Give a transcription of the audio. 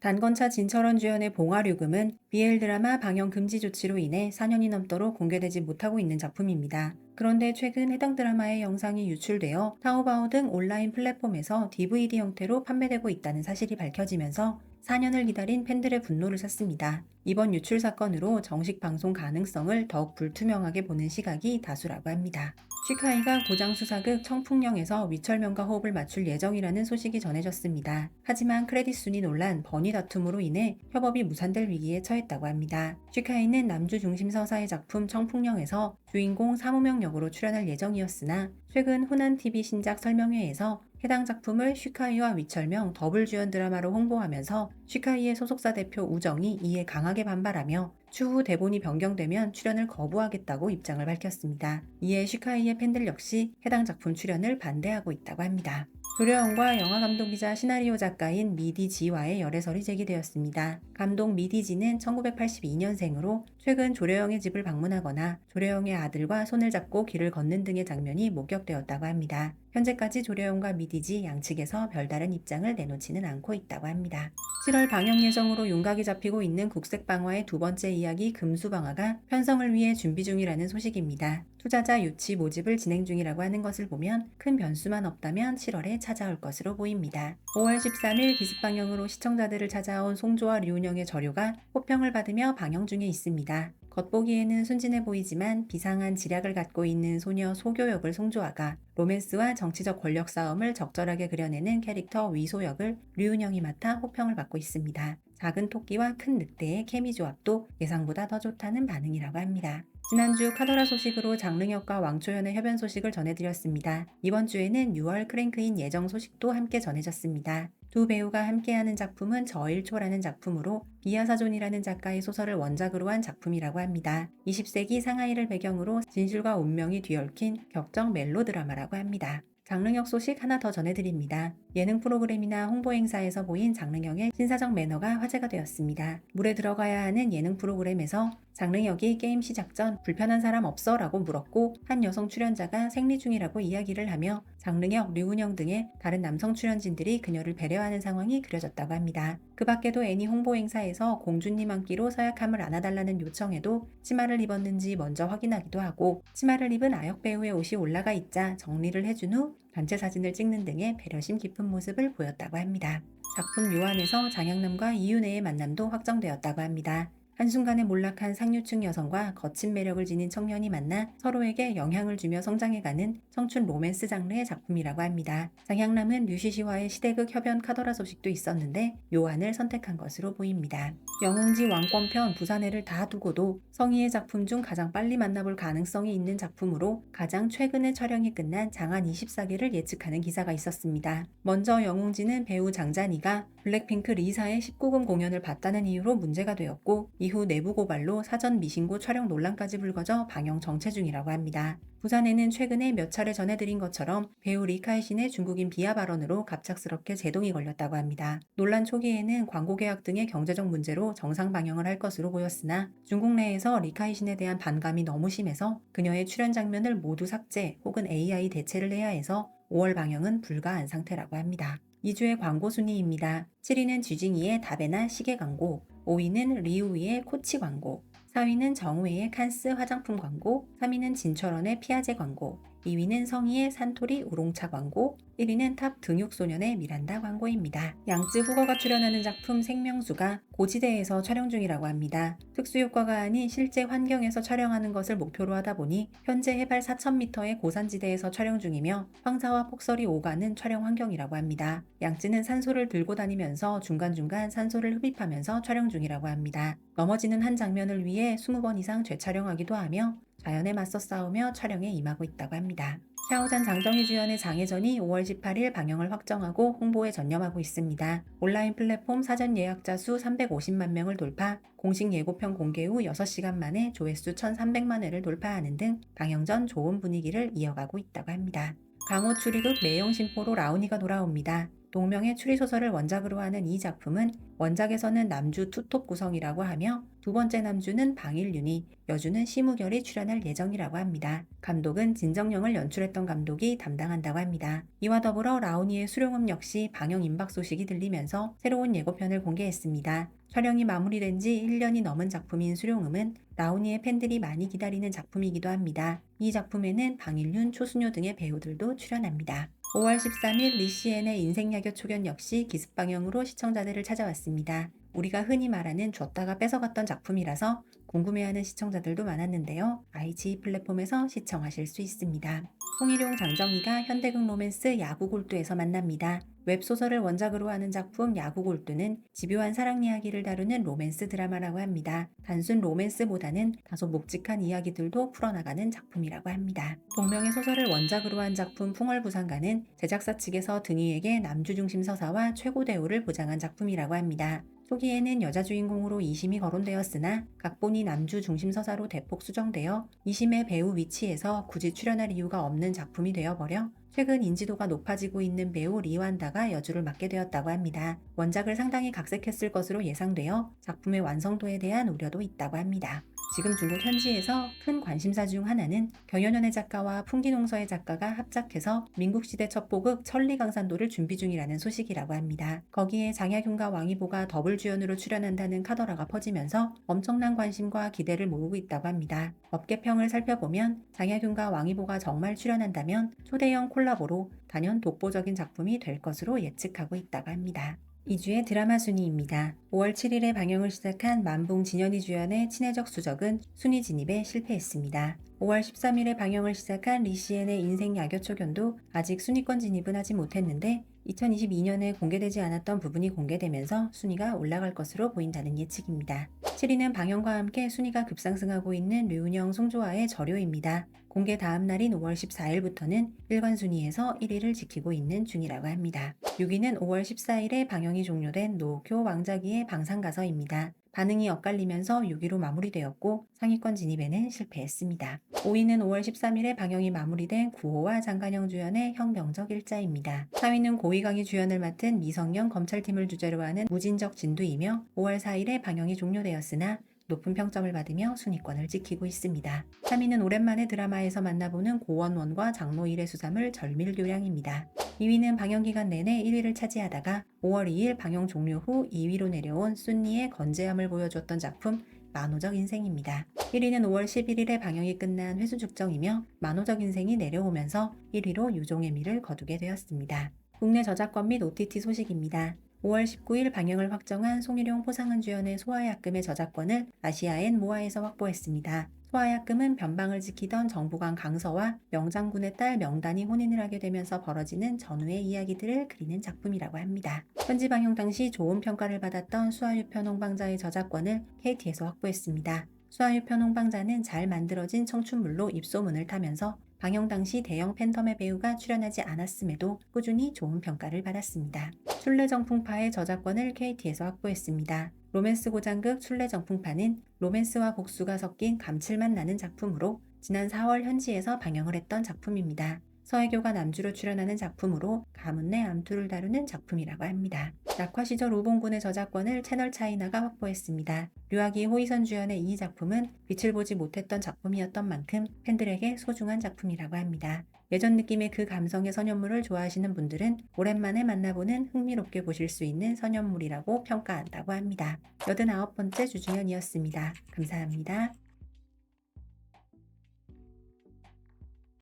단건차 진철원 주연의 봉화류금은 BL 드라마 방영 금지 조치로 인해 4년이 넘도록 공개되지 못하고 있는 작품입니다. 그런데 최근 해당 드라마의 영상이 유출되어 타오바오 등 온라인 플랫폼에서 DVD 형태로 판매되고 있다는 사실이 밝혀지면서 4년을 기다린 팬들의 분노를 샀습니다. 이번 유출 사건으로 정식 방송 가능성을 더욱 불투명하게 보는 시각이 다수라고 합니다. 슈카이가 고장 수사극 청풍령에서 위철면과 호흡을 맞출 예정이라는 소식이 전해졌습니다. 하지만 크레딧 순위 논란, 번위 다툼으로 인해 협업이 무산될 위기에 처했다고 합니다. 슈카이는 남주 중심 서사의 작품 청풍령에서 주인공 사무명 역으로 출연할 예정이었으나 최근 후난TV 신작 설명회에서 해당 작품을 슈카이와 위철명 더블 주연 드라마로 홍보하면서 슈카이의 소속사 대표 우정이 이에 강하게 반발하며 추후 대본이 변경되면 출연을 거부하겠다고 입장을 밝혔습니다. 이에 슈카이의 팬들 역시 해당 작품 출연을 반대하고 있다고 합니다. 조려영과 영화감독이자 시나리오 작가인 미디지와의 열애설이 제기되었습니다. 감독 미디지는 1982년생으로 최근 조려영의 집을 방문하거나 조려영의 아들과 손을 잡고 길을 걷는 등의 장면이 목격되었다고 합니다. 현재까지 조려영과 미디지 양측에서 별다른 입장을 내놓지는 않고 있다고 합니다. 7월 방영 예정으로 윤곽이 잡히고 있는 국색방화의 두 번째 이야기 금수방화가 편성을 위해 준비 중이라는 소식입니다. 투자자 유치 모집을 진행 중이라고 하는 것을 보면 큰 변수만 없다면 7월에 찾아올 것으로 보입니다. 5월 13일 기습 방영으로 시청자들을 찾아온 송조와 류은영의 저료가 호평을 받으며 방영 중에 있습니다. 겉보기에는 순진해 보이지만 비상한 지략을 갖고 있는 소녀 소교 역을 송조아가 로맨스와 정치적 권력 싸움을 적절하게 그려내는 캐릭터 위소 역을 류은영이 맡아 호평을 받고 있습니다. 작은 토끼와 큰 늑대의 케미 조합도 예상보다 더 좋다는 반응이라고 합니다. 지난주 카더라 소식으로 장릉혁과 왕초연의 협연 소식을 전해드렸습니다. 이번 주에는 6월 크랭크인 예정 소식도 함께 전해졌습니다. 두 배우가 함께하는 작품은 저일초라는 작품으로 비아사존이라는 작가의 소설을 원작으로 한 작품이라고 합니다. 20세기 상하이를 배경으로 진실과 운명이 뒤얽힌 격정 멜로 드라마라고 합니다. 장릉혁 소식 하나 더 전해드립니다. 예능 프로그램이나 홍보 행사에서 보인 장릉혁의 신사적 매너가 화제가 되었습니다. 물에 들어가야 하는 예능 프로그램에서 장릉혁이 게임 시작 전 불편한 사람 없어? 라고 물었고 한 여성 출연자가 생리 중이라고 이야기를 하며 장릉혁, 류은영 등의 다른 남성 출연진들이 그녀를 배려하는 상황이 그려졌다고 합니다. 그 밖에도 애니 홍보 행사에서 공주님 안기로 서약함을 안아달라는 요청에도 치마를 입었는지 먼저 확인하기도 하고 치마를 입은 아역 배우의 옷이 올라가 있자 정리를 해준 후 단체 사진을 찍는 등의 배려심 깊은 모습을 보였다고 합니다. 작품 요한에서 장양남과 이윤혜의 만남도 확정되었다고 합니다. 한순간에 몰락한 상류층 여성과 거친 매력을 지닌 청년이 만나 서로에게 영향을 주며 성장해가는 청춘 로맨스 장르의 작품이라고 합니다. 장향남은 류시시와의 시대극 협연 카더라 소식도 있었는데 요한을 선택한 것으로 보입니다. 영웅지 왕권편 부산해를 다 두고도 성희의 작품 중 가장 빨리 만나볼 가능성이 있는 작품으로 가장 최근에 촬영이 끝난 장안 24기를 예측하는 기사가 있었습니다. 먼저 영웅지는 배우 장자니가 블랙핑크 리사의 19금 공연을 봤다는 이유로 문제가 되었고 이후 내부 고발로 사전 미신고 촬영 논란까지 불거져 방영 정체 중이라고 합니다. 부산에는 최근에 몇 차례 전해드린 것처럼 배우 리카이 신의 중국인 비하 발언으로 갑작스럽게 제동이 걸렸다고 합니다. 논란 초기에는 광고 계약 등의 경제적 문제로 정상 방영을 할 것으로 보였으나 중국 내에서 리카이 신에 대한 반감이 너무 심해서 그녀의 출연 장면을 모두 삭제 혹은 AI 대체를 해야 해서 5월 방영은 불가한 상태라고 합니다. 2주의 광고 순위입니다. 7위는 쥐징이의 다베나 시계 광고, 5위는 리우이의 코치 광고, 4위는 정우의 칸스 화장품 광고, 3위는 진철원의 피아제 광고, 2위는 성희의 산토리 우롱차 광고, 1위는 탑 등육소년의 미란다 광고입니다. 양쯔 후거가 출연하는 작품 생명수가 고지대에서 촬영 중이라고 합니다. 특수효과가 아닌 실제 환경에서 촬영하는 것을 목표로 하다 보니 현재 해발 4,000m의 고산지대에서 촬영 중이며 황사와 폭설이 오가는 촬영 환경이라고 합니다. 양쯔는 산소를 들고 다니면서 중간중간 산소를 흡입하면서 촬영 중이라고 합니다. 넘어지는 한 장면을 위해 20번 이상 재촬영하기도 하며 자연에 맞서 싸우며 촬영에 임하고 있다고 합니다. 샤오잔 장정희 주연의 장혜전이 5월 18일 방영을 확정하고 홍보에 전념하고 있습니다. 온라인 플랫폼 사전 예약자 수 350만 명을 돌파, 공식 예고편 공개 후 6시간 만에 조회수 1,300만 회를 돌파하는 등 방영 전 좋은 분위기를 이어가고 있다고 합니다. 강호 추리극 매형심포로 라온이가 돌아옵니다. 동명의 추리소설을 원작으로 하는 이 작품은 원작에서는 남주 투톱 구성이라고 하며 두 번째 남주는 방일윤이, 여주는 심우결이 출연할 예정이라고 합니다. 감독은 진정령을 연출했던 감독이 담당한다고 합니다. 이와 더불어 라오니의 수룡음 역시 방영 임박 소식이 들리면서 새로운 예고편을 공개했습니다. 촬영이 마무리된 지 1년이 넘은 작품인 수룡음은 라오니의 팬들이 많이 기다리는 작품이기도 합니다. 이 작품에는 방일윤, 초순효 등의 배우들도 출연합니다. 5월 13일 리시엔의 인생야교 초견 역시 기습 방영으로 시청자들을 찾아왔습니다. 우리가 흔히 말하는 줬다가 뺏어갔던 작품이라서 궁금해하는 시청자들도 많았는데요. 아이치 플랫폼에서 시청하실 수 있습니다. 송일용, 장정희가 현대극 로맨스 야구골두에서 만납니다. 웹소설을 원작으로 하는 작품 야구골두는 집요한 사랑 이야기를 다루는 로맨스 드라마라고 합니다. 단순 로맨스보다는 다소 묵직한 이야기들도 풀어나가는 작품이라고 합니다. 동명의 소설을 원작으로 한 작품 풍월부상가는 제작사 측에서 등희에게 남주 중심 서사와 최고 대우를 보장한 작품이라고 합니다. 초기에는 여자 주인공으로 2심이 거론되었으나 각본이 남주 중심 서사로 대폭 수정되어 2심의 배우 위치에서 굳이 출연할 이유가 없는 작품이 되어버려 최근 인지도가 높아지고 있는 배우 리완다가 여주를 맡게 되었다고 합니다. 원작을 상당히 각색했을 것으로 예상되어 작품의 완성도에 대한 우려도 있다고 합니다. 지금 중국 현지에서 큰 관심사 중 하나는 경연연의 작가와 풍기농서의 작가가 합작해서 민국시대 첩보극 천리강산도를 준비 중이라는 소식이라고 합니다. 거기에 장약윤과 왕이보가 더블 주연으로 출연한다는 카더라가 퍼지면서 엄청난 관심과 기대를 모으고 있다고 합니다. 업계평을 살펴보면 장약윤과 왕이보가 정말 출연한다면 초대형 콜라보로 단연 독보적인 작품이 될 것으로 예측하고 있다고 합니다. 2주의 드라마 순위입니다. 5월 7일에 방영을 시작한 만봉 진현이 주연의 친해적 수적은 순위 진입에 실패했습니다. 5월 13일에 방영을 시작한 리시엔의 인생 야교초견도 아직 순위권 진입은 하지 못했는데 2022년에 공개되지 않았던 부분이 공개되면서 순위가 올라갈 것으로 보인다는 예측입니다. 7위는 방영과 함께 순위가 급상승하고 있는 류은영, 송조아의 저료입니다. 공개 다음 날인 5월 14일부터는 일관 순위에서 1위를 지키고 있는 중이라고 합니다. 6위는 5월 14일에 방영이 종료된 노교 왕자기의 방상가서입니다. 반응이 엇갈리면서 6위로 마무리되었고 상위권 진입에는 실패했습니다. 5위는 5월 13일에 방영이 마무리된 구호와 장간영 주연의 혁명적 일자입니다. 4위는 고희강이 주연을 맡은 미성년 검찰팀을 주제로 하는 무진적 진두이며 5월 4일에 방영이 종료되었으나 높은 평점을 받으며 순위권을 지키고 있습니다. 3위는 오랜만에 드라마에서 만나보는 고원원과 장로 일의 수삼을 절밀교량입니다. 2위는 방영기간 내내 1위를 차지하다가 5월 2일 방영 종료 후 2위로 내려온 순리의 건재함을 보여줬던 작품 만호적 인생입니다. 1위는 5월 11일에 방영이 끝난 회수죽정이며 만호적 인생이 내려오면서 1위로 유종의 미를 거두게 되었습니다. 국내 저작권 및 OTT 소식입니다. 5월 19일 방영을 확정한 송일용, 포상은 주연의 소아약금의 저작권을 아시아엔 모아에서 확보했습니다. 소아약금은 변방을 지키던 정부관 강서와 명장군의 딸 명단이 혼인을 하게 되면서 벌어지는 전후의 이야기들을 그리는 작품이라고 합니다. 현지 방영 당시 좋은 평가를 받았던 수아유편 홍방자의 저작권을 KT에서 확보했습니다. 수아유편 홍방자는 잘 만들어진 청춘물로 입소문을 타면서 방영 당시 대형 팬텀의 배우가 출연하지 않았음에도 꾸준히 좋은 평가를 받았습니다. 술래정풍파의 저작권을 KT에서 확보했습니다. 로맨스 고장극 술래정풍파는 로맨스와 복수가 섞인 감칠맛 나는 작품으로 지난 4월 현지에서 방영을 했던 작품입니다. 서혜교가 남주로 출연하는 작품으로 가문 내 암투를 다루는 작품이라고 합니다. 낙화 시절 우봉군의 저작권을 채널 차이나가 확보했습니다. 류아기, 호이선 주연의 이 작품은 빛을 보지 못했던 작품이었던 만큼 팬들에게 소중한 작품이라고 합니다. 예전 느낌의 그 감성의 선현물을 좋아하시는 분들은 오랜만에 만나보는 흥미롭게 보실 수 있는 선현물이라고 평가한다고 합니다. 89번째 주중현이었습니다. 감사합니다.